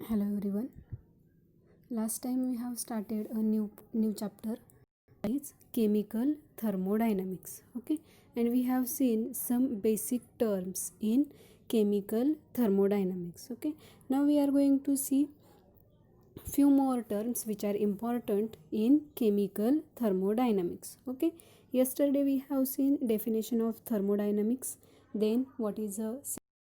Hello everyone. Last time we have started a new chapter, is chemical thermodynamics. Okay, and we have seen some basic terms in chemical thermodynamics. Okay, now we are going to see few more terms which are important in chemical thermodynamics. Okay, yesterday we have seen definition of thermodynamics, then what is a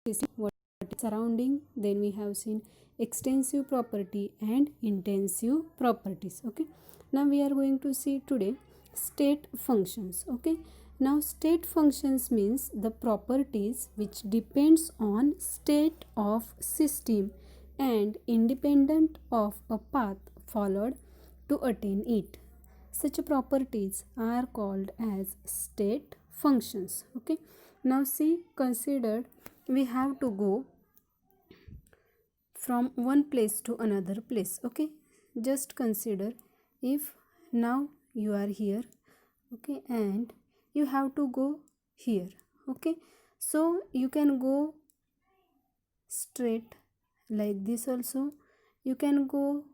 system, what is surrounding, then we have seen extensive property and intensive properties. Okay, now we are going to see today state functions. Okay, now state functions means the properties which depends on state of system and independent of a path followed to attain it. Such properties are called as state functions. Okay, now see, considered we have to go from one place to another place. Okay, just consider if now you are here, okay, and you have to go here. Okay, so you can go straight like this also, you can go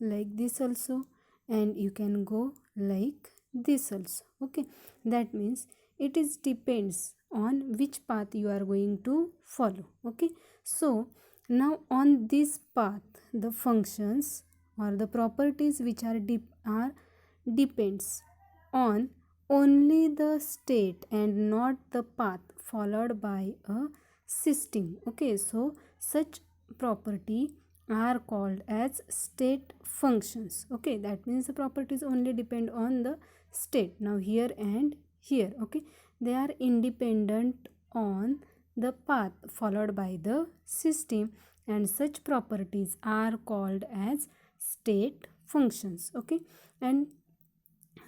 like this also, and you can go like this also. Okay, that means it is depends on which path you are going to follow. Okay, so now on this path the functions or the properties which are depends on only the state and not the path followed by a system. Okay, so such property are called as state functions. Okay, that means the properties only depend on the state, now here and here. Okay, they are independent on the path followed by the system, and such properties are called as state functions. Okay, and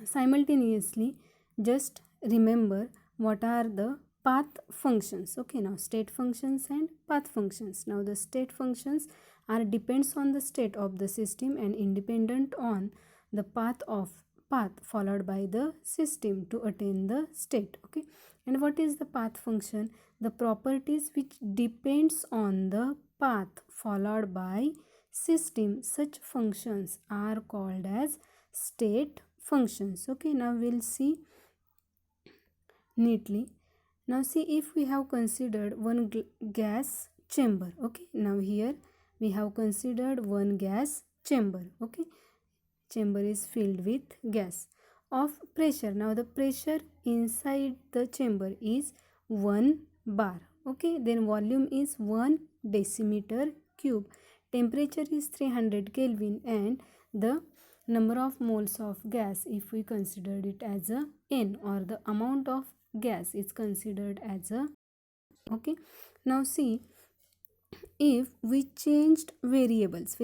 simultaneously just remember what are the path functions. Okay, now state functions and path functions. Now the state functions are depends on the state of the system and independent on the path followed by the system to attain the state. Okay, and what is the path function? The properties which depends on the path followed by system, such functions are called as state functions. Okay, now we'll see neatly. Now see, if we have considered one gas chamber. Okay, now here we have considered one gas chamber. Okay, chamber is filled with gas of pressure. Now the pressure inside the chamber is 1 bar. Okay, then volume is 1 decimeter cube, temperature is 300 Kelvin, and the number of moles of gas, if we considered it as a n, or the amount of gas is considered as a. Okay, now see, if we changed variables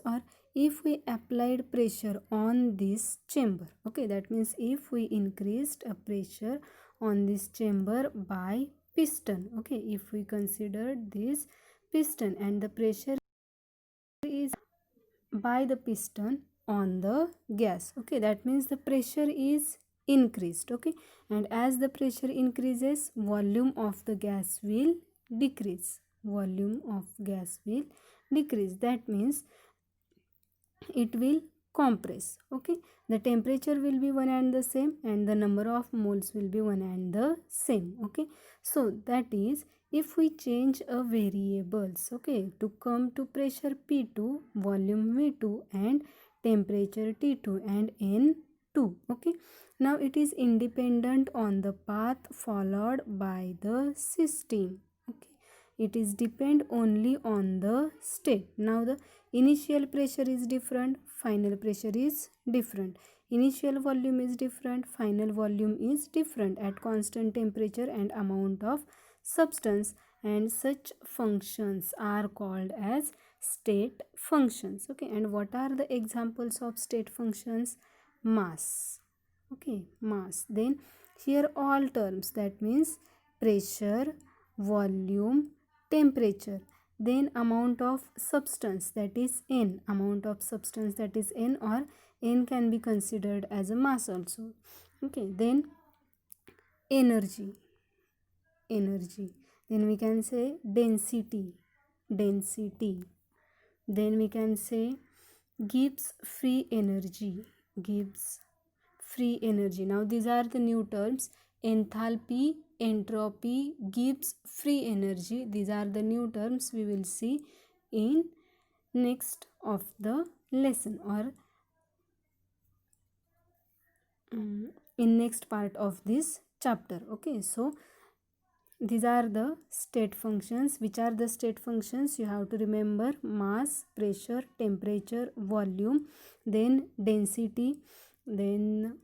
or if we applied pressure on this chamber. Okay, that means if we increased a pressure on this chamber by piston. Okay, if we consider this piston and the pressure is by the piston on the gas. Okay, that means the pressure is increased. Okay, and as the pressure increases, volume of the gas will decrease. Volume of gas will decrease. That means it will compress. Okay, the temperature will be one and the same, and the number of moles will be one and the same. Okay, so that is if we change a variables. Okay, to come to pressure P2, volume V2, and temperature T2 and N2. Okay, now it is independent on the path followed by the system. Okay, it is depend only on the state. Now the initial pressure is different, final pressure is different. Initial volume is different, final volume is different at constant temperature and amount of substance, and such functions are called as state functions. Okay, and what are the examples of state functions? Mass. Okay, mass. Then here all terms, that means pressure, volume, temperature, then amount of substance, that is n, amount of substance, that is n, or n can be considered as a mass also. Okay, then energy, then we can say density, Then we can say gives free energy, gives free energy. Now these are the new terms: enthalpy, entropy, gives free energy. These are the new terms we will see in next of the lesson, or in next part of this chapter. Okay, so these are the state functions. Which are the state functions? You have to remember: mass, pressure, temperature, volume, then density, then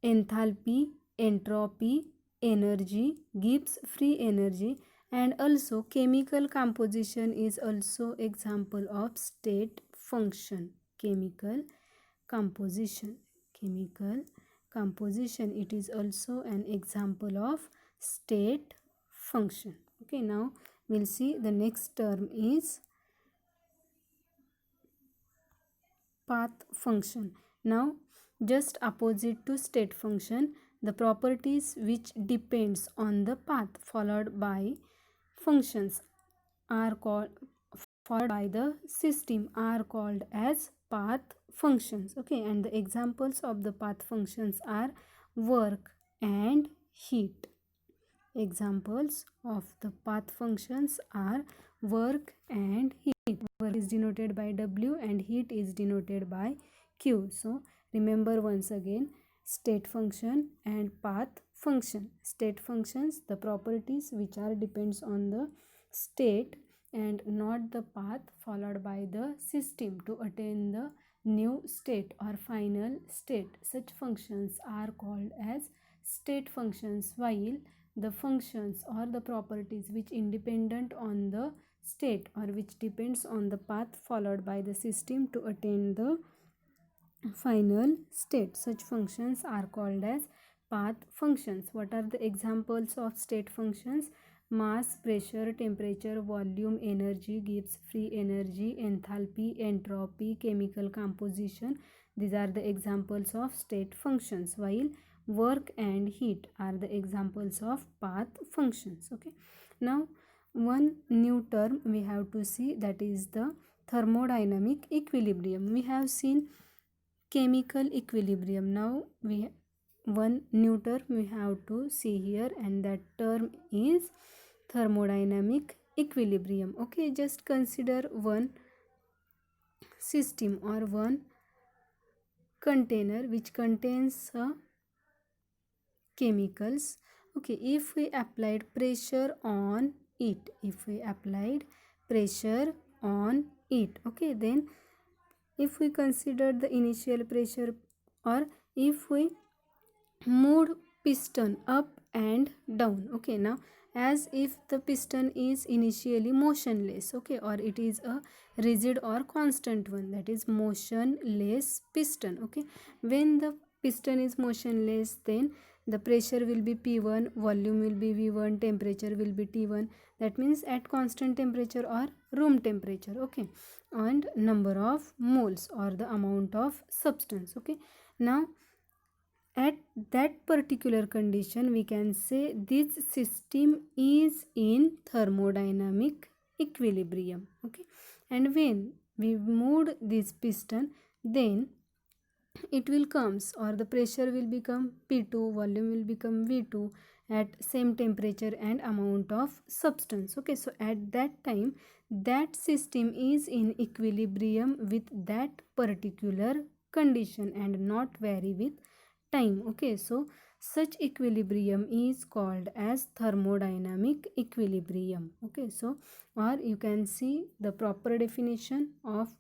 enthalpy, entropy, energy, Gibbs free energy, and also chemical composition is also example of state function. Chemical composition, chemical composition, it is also an example of state function. Okay, now we'll see the next term is path function. Now just opposite to state function, the properties which depends on the path followed by functions are called, followed by the system, are called as path functions. Okay, and the examples of the path functions are work and heat. Examples of the path functions are work and heat. Work is denoted by W and heat is denoted by Q. So remember once again, state function and path function. State functions, the properties which are depends on the state and not the path followed by the system to attain the new state or final state. Such functions are called as state functions, while the functions or the properties which independent on the state or which depends on the path followed by the system to attain the final state, such functions are called as path functions. What are the examples of state functions? Mass, pressure, temperature, volume, energy, Gibbs free energy, enthalpy, entropy, chemical composition. These are the examples of state functions, while work and heat are the examples of path functions. Okay, now one new term we have to see, that is the thermodynamic equilibrium. We have seen chemical equilibrium. Now we one new term we have to see here, and that term is thermodynamic equilibrium. Okay, just consider one system or one container which contains chemicals. Okay, if we applied pressure on it, if we applied pressure on it, okay, then if we consider the initial pressure, or if we moved piston up and down, okay, now as if the piston is initially motionless, okay, or it is a rigid or constant one, that is motionless piston. Okay, when the piston is motionless, then the pressure will be P1, volume will be V1, temperature will be T1, that means at constant temperature or room temperature. Okay, and number of moles or the amount of substance. Okay, now at that particular condition we can say this system is in thermodynamic equilibrium. Okay, and when we moved this piston, then it will comes, or the pressure will become P2, volume will become V2 at same temperature and amount of substance. Okay, so at that time that system is in equilibrium with that particular condition and not vary with time. Okay, so such equilibrium is called as thermodynamic equilibrium. Okay, so or you can see the proper definition of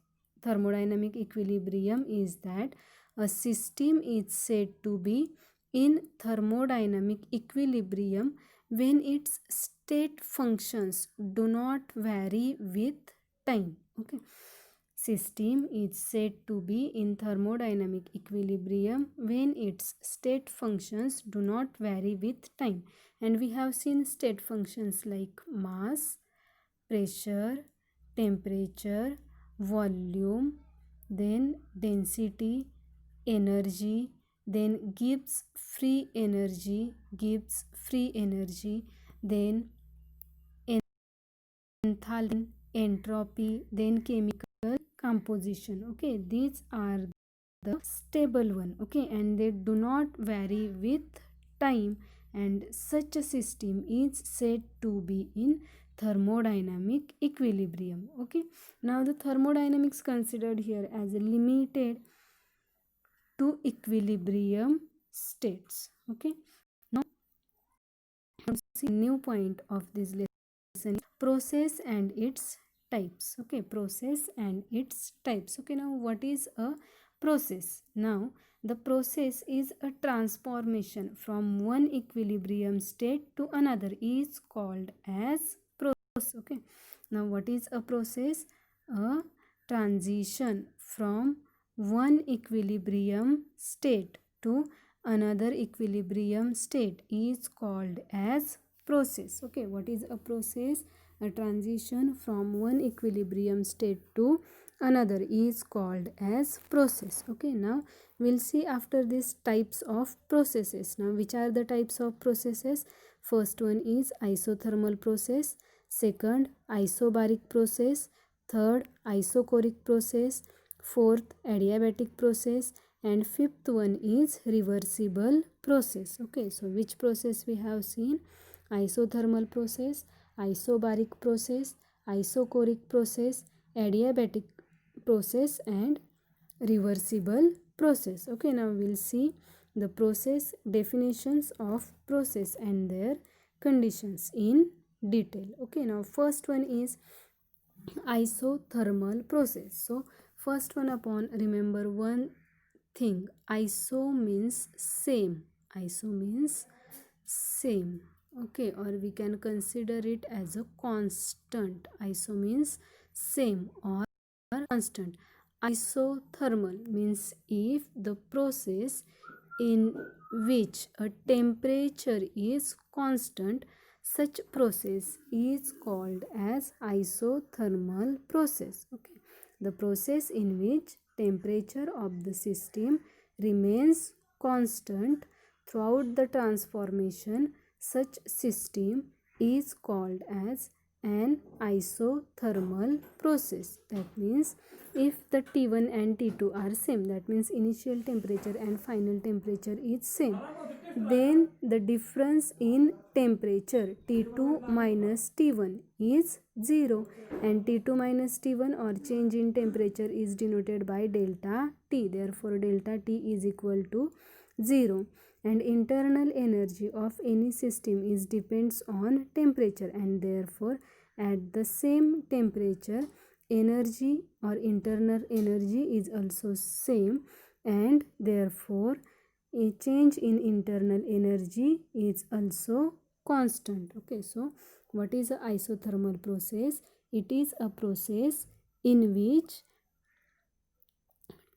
thermodynamic equilibrium is that a system is said to be in thermodynamic equilibrium when its state functions do not vary with time. Okay, system is said to be in thermodynamic equilibrium when its state functions do not vary with time. And we have seen state functions like mass, pressure, temperature, volume, then density, energy, then Gibbs free energy, Gibbs free energy, then enthalpy, entropy, then chemical composition. Okay, these are the stable one. Okay, and they do not vary with time, and such a system is said to be in thermodynamic equilibrium. Okay, now the thermodynamics considered here as limited to equilibrium states. Okay, now see new point of this lesson, process and its types. Okay, process and its types. Okay, now what is a process? Now the process is a transformation from one equilibrium state to another is called as process. Okay, now what is a process? A transition from one equilibrium state to another equilibrium state is called as process. Okay, what is a process? A transition from one equilibrium state to another is called as process. Okay, now we'll see after this types of processes. Now which are the types of processes? First one is isothermal process, second isobaric process, third isochoric process, fourth adiabatic process, and fifth one is reversible process. Okay, so which process we have seen? Isothermal process, isobaric process, isochoric process, adiabatic process, and reversible process. Okay, now we'll see the process definitions of process and their conditions in detail. Okay, now first one is isothermal process. So first one upon remember one thing, iso means same. Iso means same. Okay, or we can consider it as a constant. Iso means same or constant. Isothermal means if the process in which a temperature is constant, such process is called as isothermal process. Okay, the process in which temperature of the system remains constant throughout the transformation, such system is called as an isothermal process. That means if the T1 and T2 are same, that means initial temperature and final temperature is same, then the difference in temperature T2 minus T1 is 0, and T2 minus T1 or change in temperature is denoted by delta T. Therefore delta T is equal to 0, and internal energy of any system is depends on temperature, and therefore at the same temperature energy or internal energy is also same, and therefore a change in internal energy is also constant. Okay, so what is a isothermal process? It is a process in which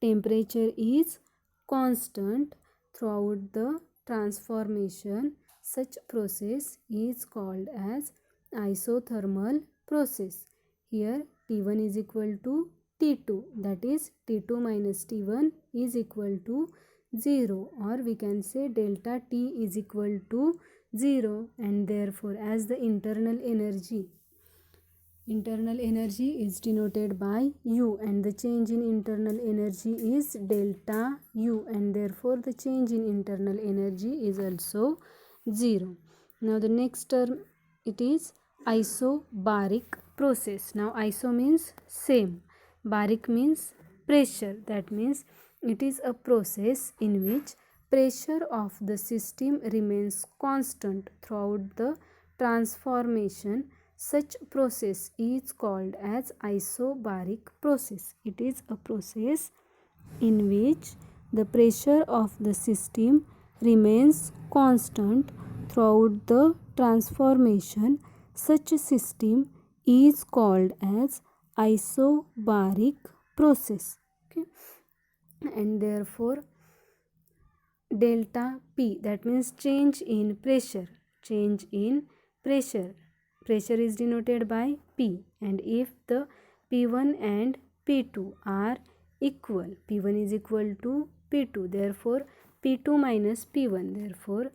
temperature is constant throughout the transformation. Such process is called as isothermal process. Here T1 is equal to T2, that is T2 minus T1 is equal to 0, or we can say delta T is equal to 0, and therefore as the internal energy is denoted by U, and the change in internal energy is delta U, and therefore the change in internal energy is also 0. Now the next term, it is isobaric process. Now iso means same, baric means pressure. That means it is a process in which pressure of the system remains constant throughout the transformation. Such process is called as isobaric process. It is a process in which the pressure of the system remains constant throughout the transformation. Such a system is called as isobaric process. Okay, and therefore delta P, that means change in pressure. Pressure is denoted by P, and if the P1 and P2 are equal, P1 is equal to P2, therefore P2 minus P1, therefore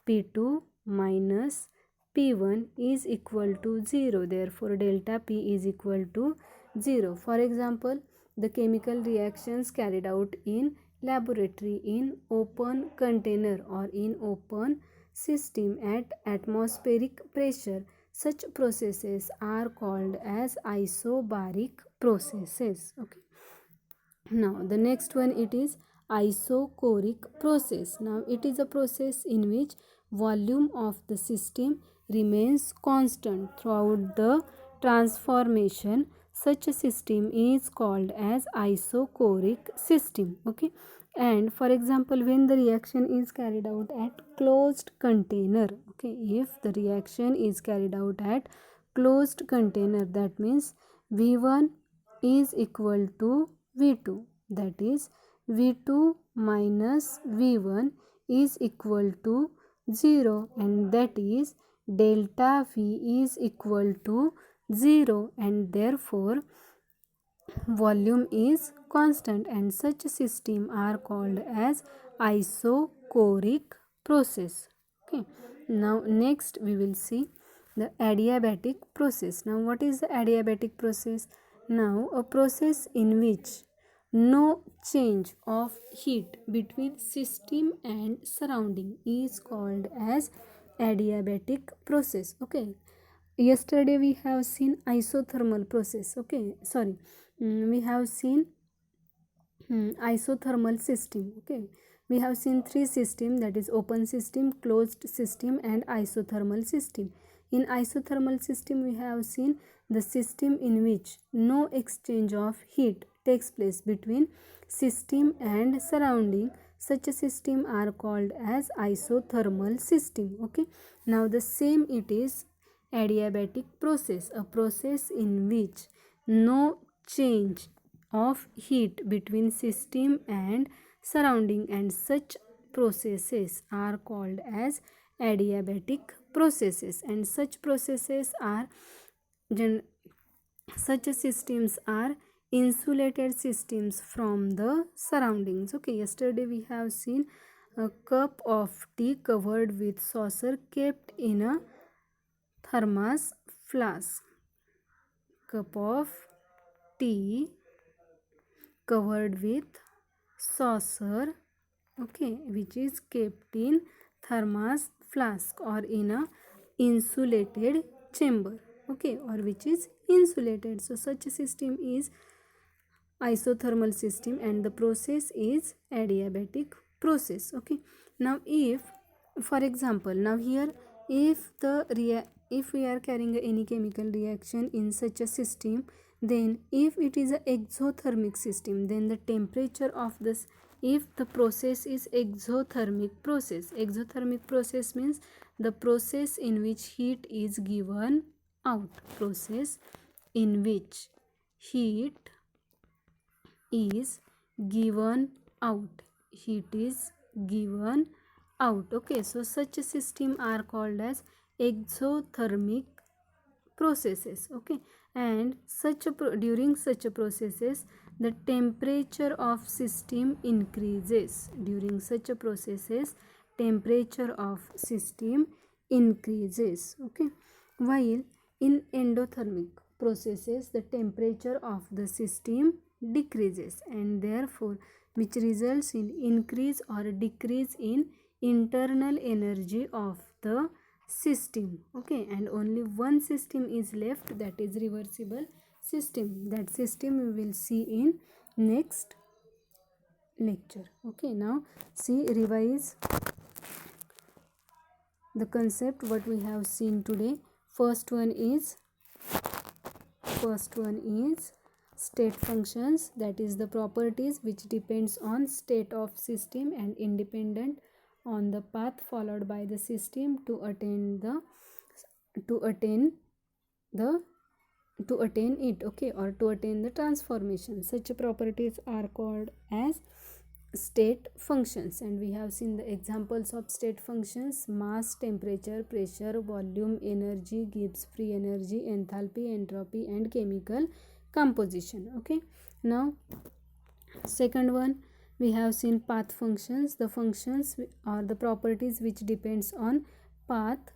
P2 minus P1 is equal to 0. Therefore, delta P is equal to 0. For example, the chemical reactions carried out in laboratory in open container or in open system at atmospheric pressure. Such processes are called as isobaric processes. Okay. Now the next one, it is isochoric process. Now it is a process in which volume of the system remains constant throughout the transformation. Such a system is called as isochoric system. Okay. And for example, when the reaction is carried out at closed container, okay, if the reaction is carried out at closed container, that means V1 is equal to V2, that is V2 minus V1 is equal to 0, and that is delta V is equal to 0, and therefore volume is constant, and such system are called as isochoric process. Okay. Now next we will see the adiabatic process. Now what is the adiabatic process? Now a process in which no change of heat between system and surrounding is called as adiabatic process. Okay. Yesterday we have seen isothermal process. Okay, sorry, we have seen isothermal system. Okay, we have seen three system, that is open system, closed system and isothermal system. In isothermal system we have seen the system in which no exchange of heat takes place between system and surrounding. Such a system are called as isothermal system. Okay, now the same it is adiabatic process, a process in which no change of heat between system and surrounding, and such processes are called as adiabatic processes, and such processes are such systems are insulated systems from the surroundings. Okay, yesterday we have seen a cup of tea covered with saucer kept in a thermos flask. Cup of tea covered with saucer, okay, which is kept in thermos flask or in a insulated chamber, okay, or which is insulated. So such a system is isothermal system and the process is adiabatic process. Okay, now if for example, now here if we are carrying any chemical reaction in such a system, then if it is a exothermic system, then the temperature of this, if the process is exothermic process means the process in which heat is given out, process in which heat is given out, heat is given out. Okay, so such a system are called as exothermic processes. Okay, and during such a processes the temperature of system increases. During such a processes temperature of system increases. Okay, while in endothermic processes the temperature of the system decreases, and therefore which results in increase or decrease in internal energy of the system. Okay, and only one system is left, that is reversible system. That system we will see in next lecture. Okay, now see, revise the concept what we have seen today. First one is state functions, that is the properties which depends on state of system and independent on the path followed by the system to attain it, okay, or to attain the transformation. Such properties are called as state functions, and we have seen the examples of state functions: mass, temperature, pressure, volume, energy, Gibbs free energy, enthalpy, entropy and chemical composition. Okay, now second one, we have seen path functions, the functions or the properties which depends on path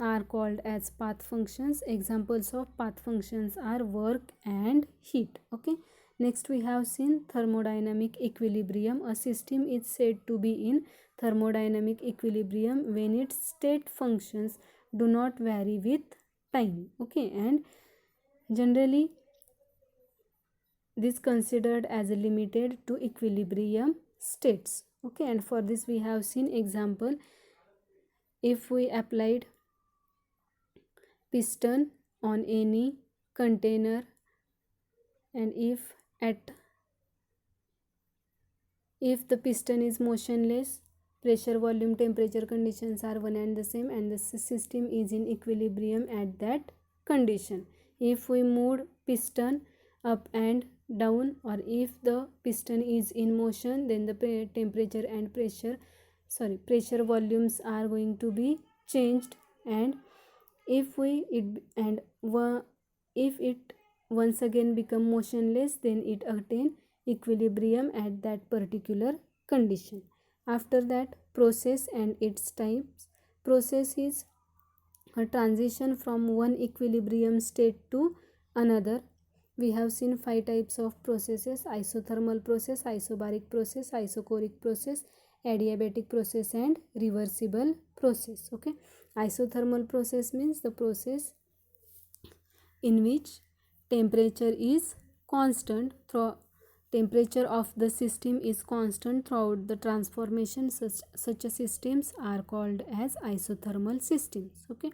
are called as path functions. Examples of path functions are work and heat. Okay, next we have seen thermodynamic equilibrium. A system is said to be in thermodynamic equilibrium when its state functions do not vary with time. Okay, and generally this considered as limited to equilibrium states. Okay, and for this we have seen example. If we applied piston on any container, and if the piston is motionless, pressure, volume, temperature conditions are one and the same, and the system is in equilibrium at that condition. If we move piston up and down, or if the piston is in motion, then the temperature and pressure volumes are going to be changed, and if it once again become motionless, then it attain equilibrium at that particular condition. After that, process and its types. Process is a transition from one equilibrium state to another. We have seen 5 types of processes: isothermal process, isobaric process, isochoric process, adiabatic process, and reversible process. Okay, isothermal process means the process in which temperature is constant through temperature of the system is constant throughout the transformation. Such systems are called as isothermal systems. Okay,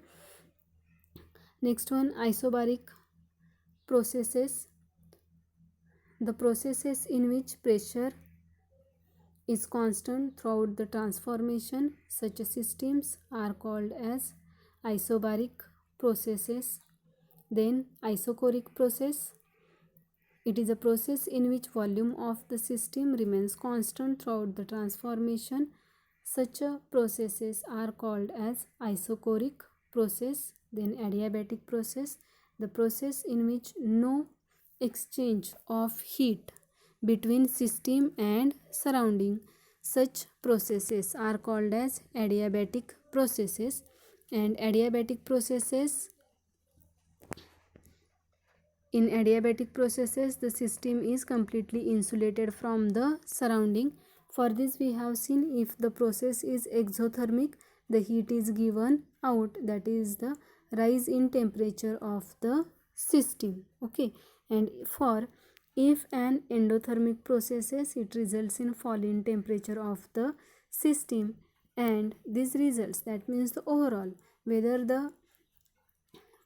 next one, isobaric processes. The processes in which pressure is constant throughout the transformation. Such systems are called as isobaric processes. Then isochoric process. It is a process in which volume of the system remains constant throughout the transformation. Such processes are called as isochoric process. Then adiabatic process, the process in which no exchange of heat between system and surrounding. Such processes are called as adiabatic processes. And adiabatic processes, in adiabatic processes, the system is completely insulated from the surrounding. For this we have seen, if the process is exothermic, the heat is given out, that is the rise in temperature of the system. Okay, and for if an endothermic processes, it results in fall in temperature of the system, and this results, that means the overall, whether the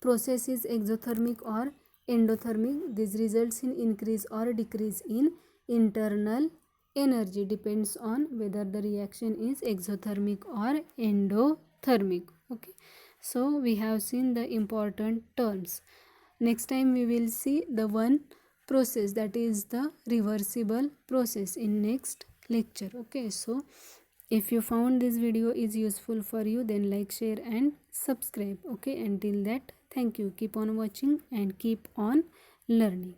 process is exothermic or endothermic, this results in increase or decrease in internal energy, depends on whether the reaction is exothermic or endothermic. Okay, so we have seen the important terms. Next time we will see the one process, that is the reversible process, in next lecture. Okay, so if you found this video is useful for you, then like, share and subscribe. Okay, until that, thank you. Keep on watching and keep on learning.